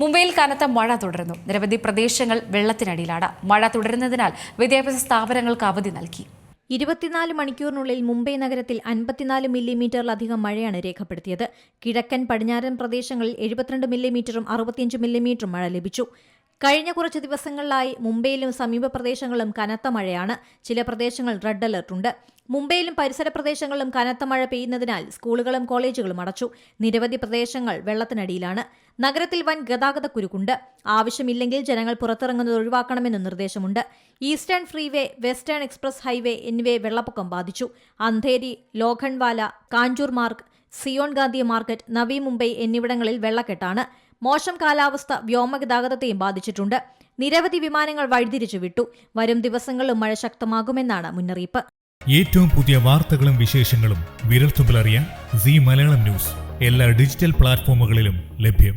മുംബൈയിൽ കനത്ത മഴ തുടരുന്നു. നിരവധി പ്രദേശങ്ങൾ വെള്ളത്തിനടിയിലാണ്. മഴ തുടരുന്നതിനാൽ വിദ്യാഭ്യാസ സ്ഥാപനങ്ങൾക്ക് അവധി നൽകി. 24 മണിക്കൂറിനുള്ളിൽ മുംബൈ നഗരത്തിൽ 54 മില്ലിമീറ്ററിലധികം മഴയാണ് രേഖപ്പെടുത്തിയത്. കിഴക്കൻ പടിഞ്ഞാറൻ പ്രദേശങ്ങളിൽ 72 മില്ലിമീറ്ററും 65 മില്ലിമീറ്ററും മഴ ലഭിച്ചു. കഴിഞ്ഞ കുറച്ച് ദിവസങ്ങളിലായി മുംബൈയിലും സമീപ പ്രദേശങ്ങളിലും കനത്ത മഴയാണ്. ചില പ്രദേശങ്ങൾ റെഡ് അലർട്ടുണ്ട്. മുംബൈയിലും പരിസര പ്രദേശങ്ങളിലും കനത്ത മഴ പെയ്യുന്നതിനാൽ സ്കൂളുകളും കോളേജുകളും അടച്ചു. നിരവധി പ്രദേശങ്ങൾ വെള്ളത്തിനടിയിലാണ്. നഗരത്തിൽ വൻ ഗതാഗതക്കുരുക്കുണ്ട്. ആവശ്യമില്ലെങ്കിൽ ജനങ്ങൾ പുറത്തിറങ്ങുന്നത് ഒഴിവാക്കണമെന്ന് നിർദ്ദേശമുണ്ട്. Eastern freeway, western express highway എന്നിവയെ വെള്ളപ്പൊക്കം ബാധിച്ചു. അന്ധേരി, ലോഖണ്ഡ്വാല, കാഞ്ചൂർ മാർഗ്, സിയോൺ ഗാന്ധി മാർക്കറ്റ്, നവി മുംബൈ എന്നിവിടങ്ങളിൽ വെള്ളക്കെട്ടാണ്. മോശം കാലാവസ്ഥ വ്യോമഗതാഗതത്തെയും ബാധിച്ചിട്ടുണ്ട്. നിരവധി വിമാനങ്ങൾ വഴിതിരിച്ചു വിട്ടു. വരും ദിവസങ്ങളിലും മഴ ശക്തമാകുമെന്നാണ് മുന്നറിയിപ്പ്. ഏറ്റവും പുതിയ വാർത്തകളും വിശേഷങ്ങളും വിരൽത്തുമ്പിലറിയാൻ സീ മലയാളം ന്യൂസ് എല്ലാ ഡിജിറ്റൽ പ്ലാറ്റ്ഫോമുകളിലും ലഭ്യം.